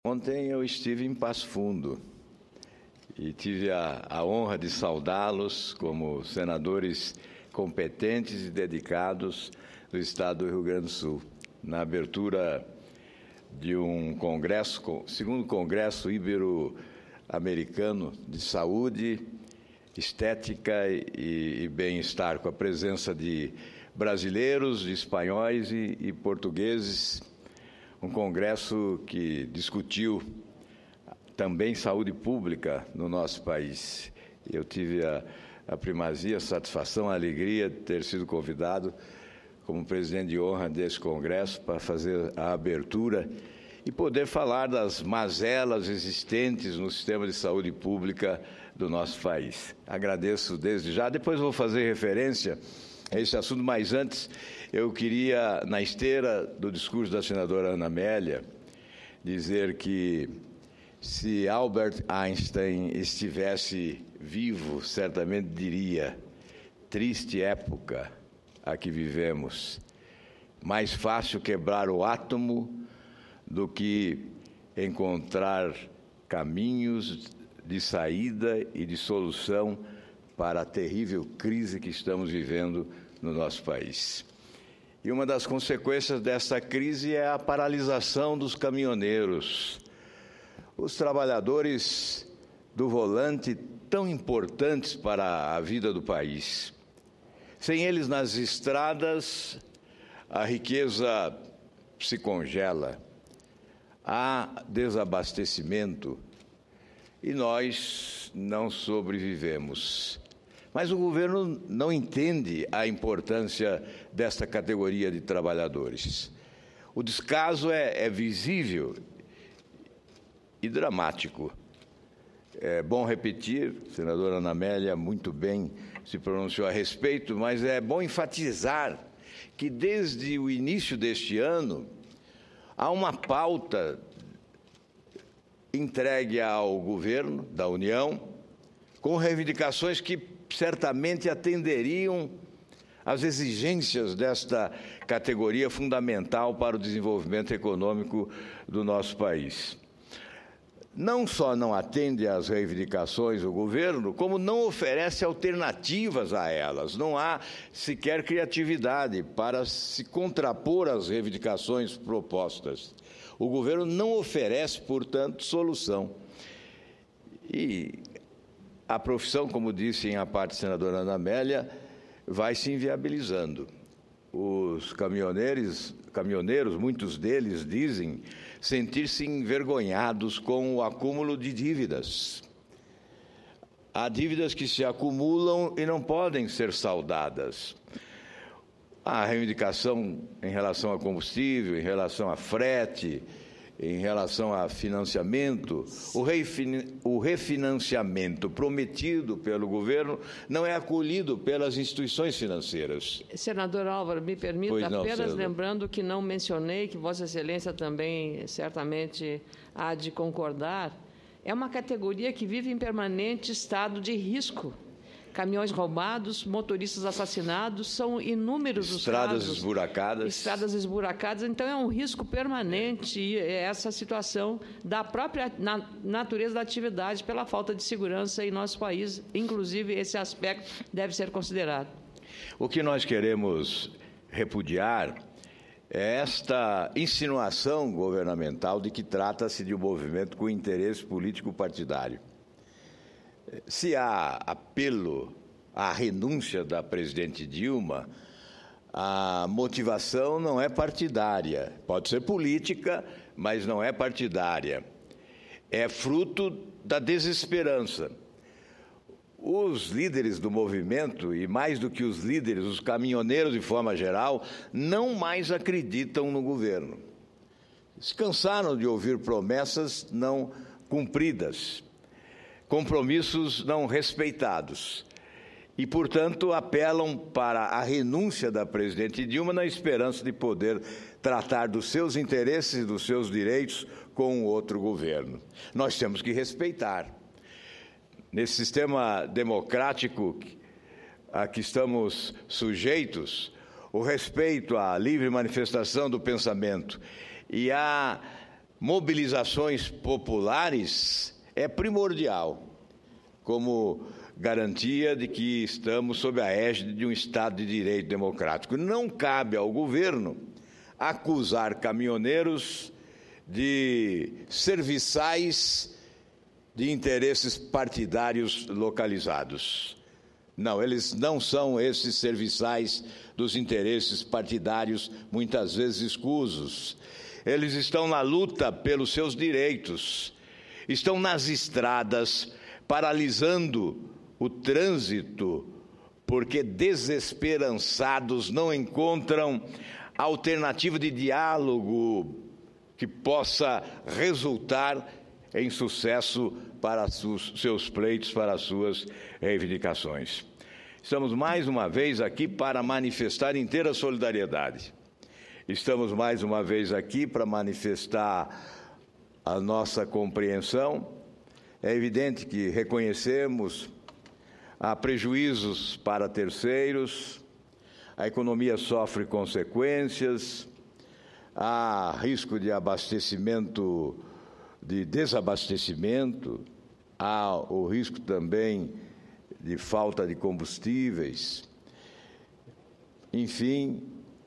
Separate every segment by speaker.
Speaker 1: Ontem eu estive em Passo Fundo e tive a honra de saudá-los como senadores competentes e dedicados do Estado do Rio Grande do Sul, na abertura de um congresso, segundo Congresso Ibero-Americano de Saúde, Estética e Bem-Estar, com a presença de brasileiros, de espanhóis e portugueses. Um congresso que discutiu também saúde pública no nosso país. Eu tive a primazia, a satisfação, a alegria de ter sido convidado como presidente de honra desse congresso para fazer a abertura e poder falar das mazelas existentes no sistema de saúde pública do nosso país. Agradeço desde já. Depois vou fazer referência a esse assunto, mas antes eu queria, na esteira do discurso da senadora Ana Amélia, dizer que se Albert Einstein estivesse vivo, certamente diria: triste época a que vivemos, mais fácil quebrar o átomo do que encontrar caminhos de saída e de solução para a terrível crise que estamos vivendo no nosso país. E uma das consequências dessa crise é a paralisação dos caminhoneiros, os trabalhadores do volante tão importantes para a vida do país. Sem eles nas estradas, a riqueza se congela, há desabastecimento e nós não sobrevivemos. Mas o governo não entende a importância desta categoria de trabalhadores. O descaso é visível e dramático. É bom repetir, a senadora Ana Amélia muito bem se pronunciou a respeito, mas é bom enfatizar que desde o início deste ano há uma pauta entregue ao governo da União com reivindicações que certamente atenderiam às exigências desta categoria fundamental para o desenvolvimento econômico do nosso país. Não só não atende às reivindicações do governo, como não oferece alternativas a elas. Não há sequer criatividade para se contrapor às reivindicações propostas. O governo não oferece, portanto, solução. E a profissão, como disse em a parte da senadora Ana Amélia, vai se inviabilizando. Os caminhoneiros, muitos deles dizem sentir-se envergonhados com o acúmulo de dívidas. Há dívidas que se acumulam e não podem ser saldadas. A reivindicação em relação a combustível, em relação a frete, em relação a financiamento, o refinanciamento prometido pelo governo não é acolhido pelas instituições financeiras.
Speaker 2: Senador Álvaro, me permita apenas lembrando que não mencionei, que Vossa Excelência também certamente há de concordar, é uma categoria que vive em permanente estado de risco. Caminhões roubados, motoristas assassinados, são inúmeros os casos. Estradas esburacadas, então é um risco permanente e essa situação da própria natureza da atividade pela falta de segurança em nosso país, inclusive esse aspecto deve ser considerado.
Speaker 1: O que nós queremos repudiar é esta insinuação governamental de que trata-se de um movimento com interesse político partidário. Se há apelo à renúncia da presidente Dilma, a motivação não é partidária. Pode ser política, mas não é partidária. É fruto da desesperança. Os líderes do movimento, e mais do que os líderes, os caminhoneiros de forma geral, não mais acreditam no governo. Se cansaram de ouvir promessas não cumpridas, compromissos não respeitados e, portanto, apelam para a renúncia da presidente Dilma na esperança de poder tratar dos seus interesses e dos seus direitos com outro governo. Nós temos que respeitar. Nesse sistema democrático a que estamos sujeitos, o respeito à livre manifestação do pensamento e à mobilizações populares é primordial, como garantia de que estamos sob a égide de um Estado de Direito democrático. Não cabe ao governo acusar caminhoneiros de serviçais de interesses partidários localizados. Não, eles não são esses serviçais dos interesses partidários, muitas vezes escusos. Eles estão na luta pelos seus direitos, estão nas estradas, paralisando o trânsito, porque desesperançados não encontram alternativa de diálogo que possa resultar em sucesso para seus pleitos, para as suas reivindicações. Estamos mais uma vez aqui para manifestar inteira solidariedade. Estamos mais uma vez aqui para manifestar a nossa compreensão. É evidente que reconhecemos há prejuízos para terceiros, a economia sofre consequências, há risco de abastecimento, de desabastecimento, há o risco também de falta de combustíveis. Enfim,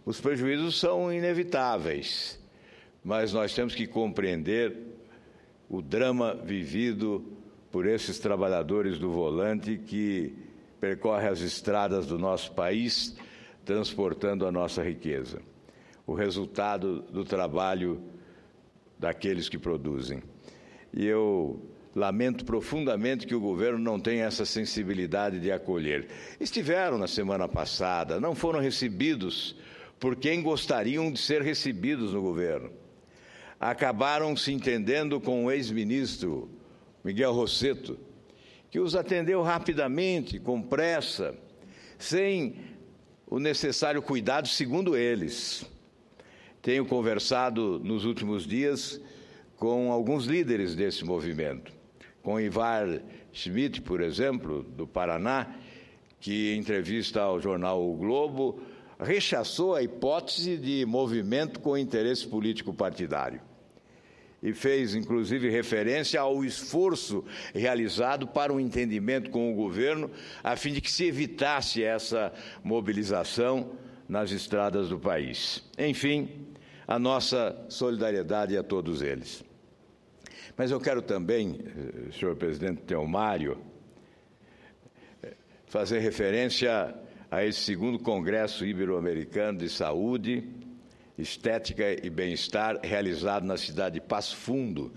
Speaker 1: os prejuízos são inevitáveis, mas nós temos que compreender o drama vivido por esses trabalhadores do volante que percorrem as estradas do nosso país, transportando a nossa riqueza. O resultado do trabalho daqueles que produzem. E eu lamento profundamente que o governo não tenha essa sensibilidade de acolher. Estiveram na semana passada, não foram recebidos por quem gostariam de ser recebidos no governo. Acabaram se entendendo com o ex-ministro Miguel Rossetto, que os atendeu rapidamente, com pressa, sem o necessário cuidado, segundo eles. Tenho conversado nos últimos dias com alguns líderes desse movimento, com Ivar Schmidt, por exemplo, do Paraná, que, em entrevista ao jornal O Globo, rechaçou a hipótese de movimento com interesse político partidário e fez, inclusive, referência ao esforço realizado para um entendimento com o governo, a fim de que se evitasse essa mobilização nas estradas do país. Enfim, a nossa solidariedade a todos eles. Mas eu quero também, senhor presidente Theomário, fazer referência a esse segundo Congresso Ibero-Americano de Saúde, Estética e Bem-Estar, realizado na cidade de Passo Fundo,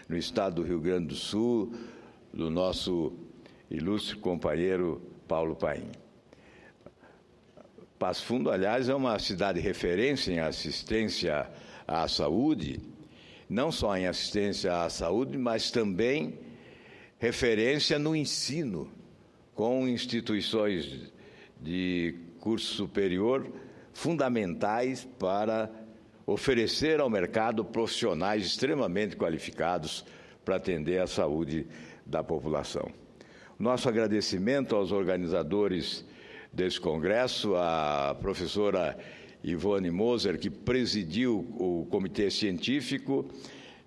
Speaker 1: no estado do Rio Grande do Sul, do nosso ilustre companheiro Paulo Paim. Passo Fundo, aliás, é uma cidade referência em assistência à saúde, não só em assistência à saúde, mas também referência no ensino, com instituições de curso superior fundamentais para oferecer ao mercado profissionais extremamente qualificados para atender a saúde da população. Nosso agradecimento aos organizadores desse congresso, à professora Ivone Moser, que presidiu o comitê científico,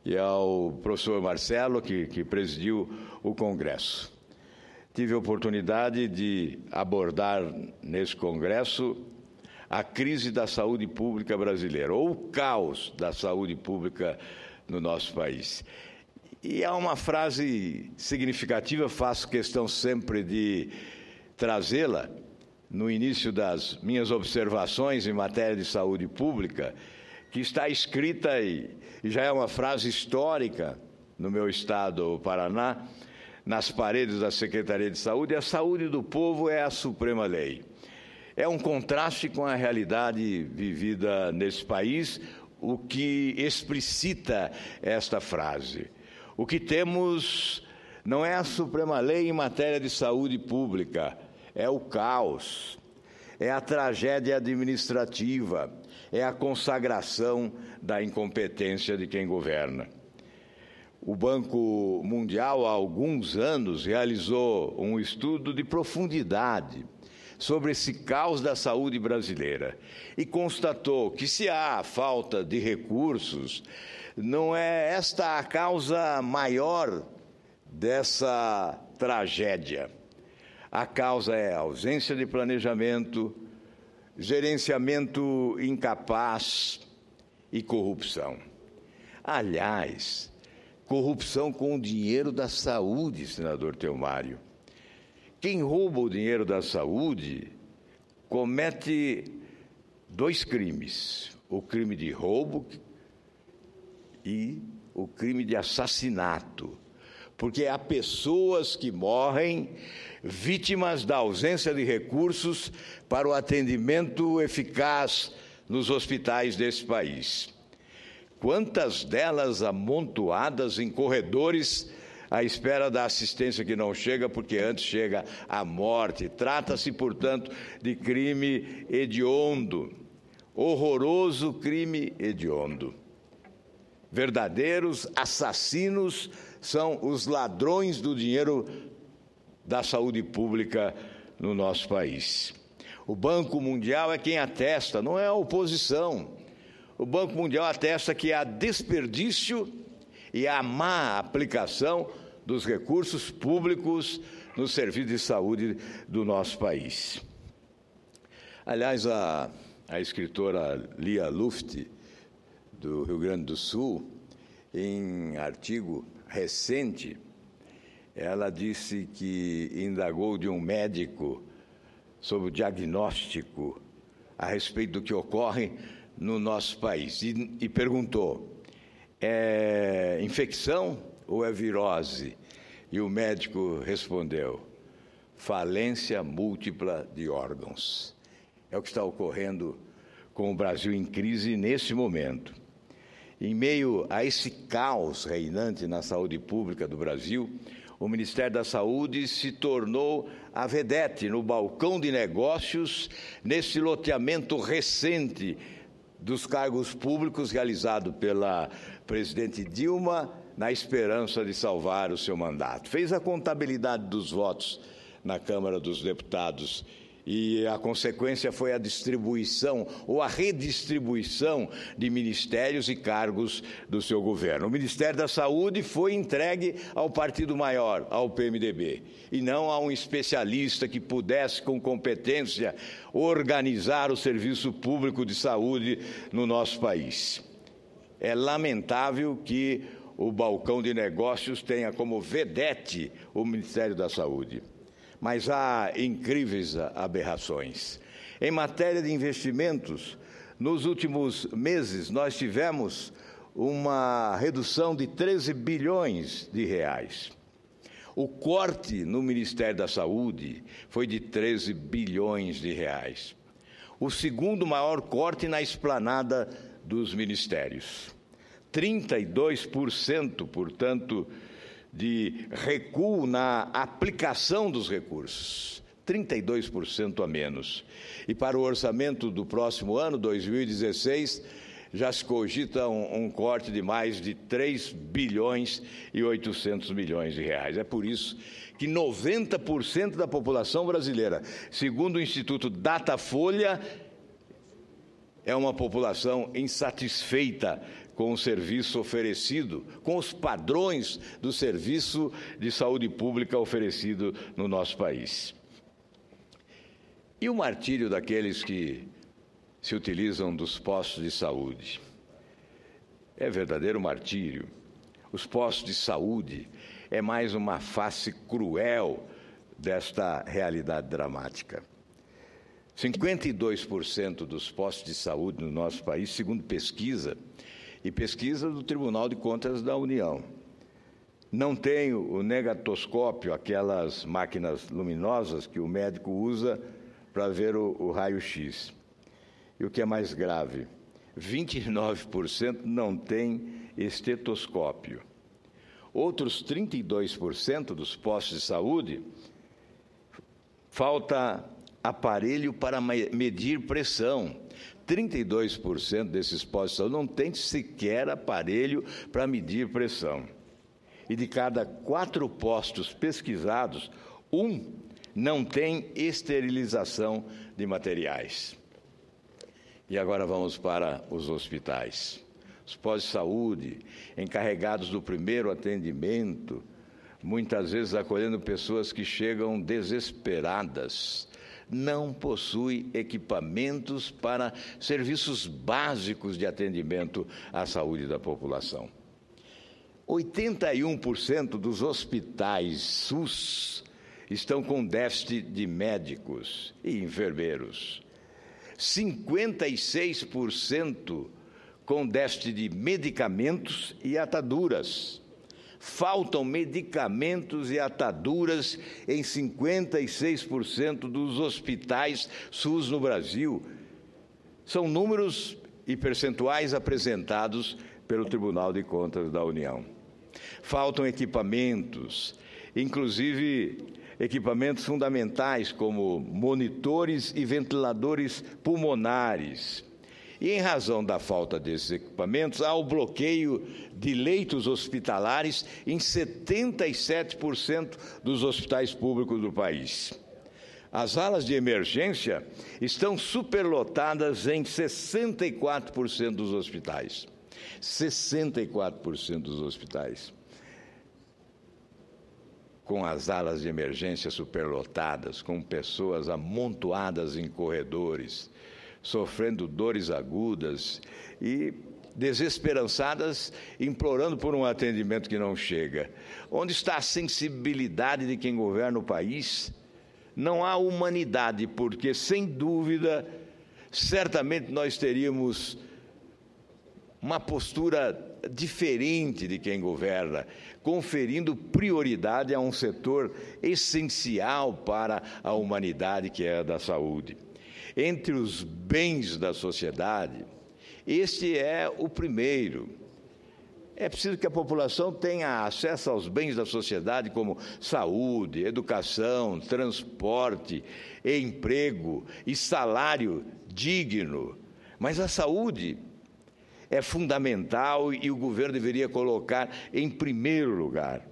Speaker 1: e ao professor Marcelo, que presidiu o congresso. Tive a oportunidade de abordar nesse congresso a crise da saúde pública brasileira, ou o caos da saúde pública no nosso país. E há uma frase significativa, faço questão sempre de trazê-la no início das minhas observações em matéria de saúde pública, que está escrita e já é uma frase histórica no meu estado, o Paraná, nas paredes da Secretaria de Saúde: a saúde do povo é a suprema lei. É um contraste com a realidade vivida nesse país, o que explicita esta frase. O que temos não é a suprema lei em matéria de saúde pública, é o caos, é a tragédia administrativa, é a consagração da incompetência de quem governa. O Banco Mundial, há alguns anos, realizou um estudo de profundidade sobre esse caos da saúde brasileira e constatou que, se há falta de recursos, não é esta a causa maior dessa tragédia. A causa é a ausência de planejamento, gerenciamento incapaz e corrupção. Aliás, corrupção com o dinheiro da saúde, senador Theomário. Quem rouba o dinheiro da saúde comete 2 crimes: o crime de roubo e o crime de assassinato, porque há pessoas que morrem vítimas da ausência de recursos para o atendimento eficaz nos hospitais desse país. Quantas delas amontoadas em corredores à espera da assistência que não chega, porque antes chega a morte. Trata-se, portanto, de crime hediondo, horroroso crime hediondo. Verdadeiros assassinos são os ladrões do dinheiro da saúde pública no nosso país. O Banco Mundial é quem atesta, não é a oposição. O Banco Mundial atesta que há desperdício e a má aplicação dos recursos públicos no serviço de saúde do nosso país. Aliás, a escritora Lia Luft, do Rio Grande do Sul, em artigo recente, ela disse que indagou de um médico sobre o diagnóstico a respeito do que ocorre no nosso país e perguntou: é infecção ou é virose? E o médico respondeu: falência múltipla de órgãos. É o que está ocorrendo com o Brasil em crise nesse momento. Em meio a esse caos reinante na saúde pública do Brasil, o Ministério da Saúde se tornou a vedete no balcão de negócios nesse loteamento recente dos cargos públicos realizado pela presidente Dilma na esperança de salvar o seu mandato. Fez a contabilidade dos votos na Câmara dos Deputados e a consequência foi a distribuição ou a redistribuição de ministérios e cargos do seu governo. O Ministério da Saúde foi entregue ao partido maior, ao PMDB, e não a um especialista que pudesse, com competência, organizar o serviço público de saúde no nosso país. É lamentável que o balcão de negócios tenha como vedete o Ministério da Saúde. Mas há incríveis aberrações. Em matéria de investimentos, nos últimos meses nós tivemos uma redução de 13 bilhões de reais. O corte no Ministério da Saúde foi de 13 bilhões de reais. O segundo maior corte na esplanada dos ministérios. 32%, portanto, de recuo na aplicação dos recursos, 32% a menos. E para o orçamento do próximo ano, 2016, já se cogita um corte de mais de 3 bilhões e 800 milhões de reais. É por isso que 90% da população brasileira, segundo o Instituto Datafolha, é uma população insatisfeita com o serviço oferecido, com os padrões do serviço de saúde pública oferecido no nosso país. E o martírio daqueles que se utilizam dos postos de saúde? É verdadeiro martírio. Os postos de saúde é mais uma face cruel desta realidade dramática. 52% dos postos de saúde no nosso país, segundo pesquisa do Tribunal de Contas da União, não tem o negatoscópio, aquelas máquinas luminosas que o médico usa para ver o raio-x. E o que é mais grave, 29% não tem estetoscópio. Outros 32% dos postos de saúde falta aparelho para medir pressão. 32% desses postos de saúde não tem sequer aparelho para medir pressão. E de cada 4 postos pesquisados, 1 não tem esterilização de materiais. E agora vamos para os hospitais. os pós-saúde, encarregados do primeiro atendimento, muitas vezes acolhendo pessoas que chegam desesperadas, não possui equipamentos para serviços básicos de atendimento à saúde da população. 81% dos hospitais SUS estão com déficit de médicos e enfermeiros. 56% com déficit de medicamentos e ataduras. Faltam medicamentos e ataduras em 56% dos hospitais SUS no Brasil. São números e percentuais apresentados pelo Tribunal de Contas da União. Faltam equipamentos, inclusive equipamentos fundamentais como monitores e ventiladores pulmonares. E, em razão da falta desses equipamentos, há o bloqueio de leitos hospitalares em 77% dos hospitais públicos do país. As salas de emergência estão superlotadas em 64% dos hospitais. 64% dos hospitais. Com as salas de emergência superlotadas, com pessoas amontoadas em corredores, sofrendo dores agudas e desesperançadas, implorando por um atendimento que não chega. Onde está a sensibilidade de quem governa o país? Não há humanidade, porque, sem dúvida, certamente nós teríamos uma postura diferente de quem governa, conferindo prioridade a um setor essencial para a humanidade, que é a da saúde. Entre os bens da sociedade, este é o primeiro. É preciso que a população tenha acesso aos bens da sociedade, como saúde, educação, transporte, emprego e salário digno. Mas a saúde é fundamental e o governo deveria colocar em primeiro lugar.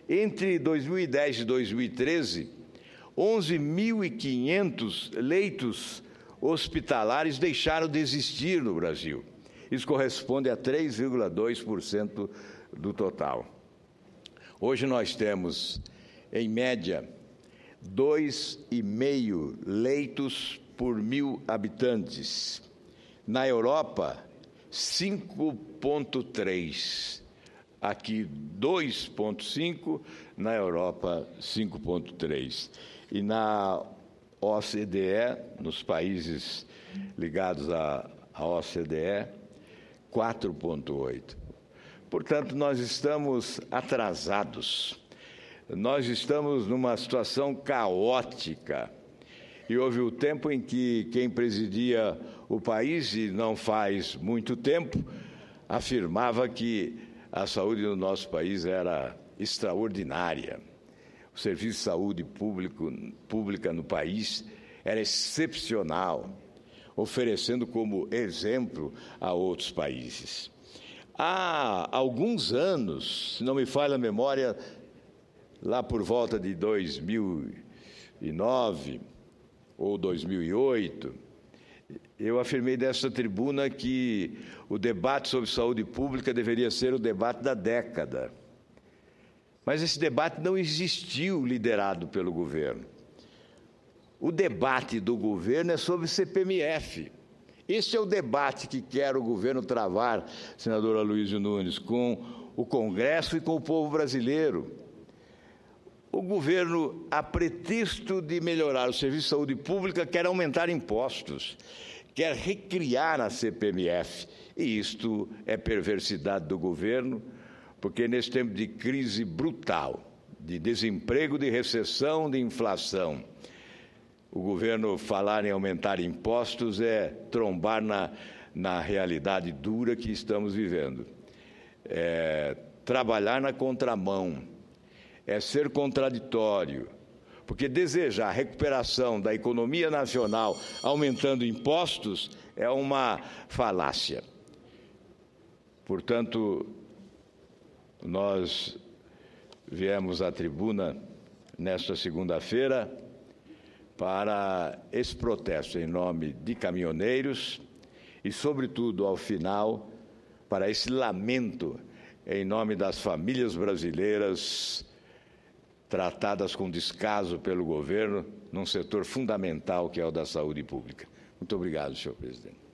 Speaker 1: Entre 2010 e 2013, 11.500 leitos hospitalares deixaram de existir no Brasil. Isso corresponde a 3,2% do total. Hoje nós temos, em média, 2,5 leitos por 1.000 habitantes. Na Europa, 5,3. Aqui, 2,5. Na Europa, 5,3. E na OCDE, nos países ligados à OCDE, 4,8. Portanto, nós estamos atrasados. Nós estamos numa situação caótica. E houve o tempo em que quem presidia o país, e não faz muito tempo, afirmava que a saúde do nosso país era extraordinária. O serviço de saúde pública no país era excepcional, oferecendo como exemplo a outros países. Há alguns anos, se não me falha a memória, lá por volta de 2009 ou 2008, eu afirmei dessa tribuna que o debate sobre saúde pública deveria ser o debate da década. Mas esse debate não existiu liderado pelo governo. O debate do governo é sobre CPMF. Esse é o debate que quer o governo travar, senador Aloysio Nunes, com o Congresso e com o povo brasileiro. O governo, a pretexto de melhorar o serviço de saúde pública, quer aumentar impostos, quer recriar a CPMF. E isto é perversidade do governo, porque nesse tempo de crise brutal, de desemprego, de recessão, de inflação, o governo falar em aumentar impostos é trombar na realidade dura que estamos vivendo. É trabalhar na contramão, é ser contraditório, porque desejar a recuperação da economia nacional aumentando impostos é uma falácia. Portanto, nós viemos à tribuna nesta segunda-feira para esse protesto em nome de caminhoneiros e, sobretudo, ao final, para esse lamento em nome das famílias brasileiras tratadas com descaso pelo governo num setor fundamental que é o da saúde pública. Muito obrigado, senhor presidente.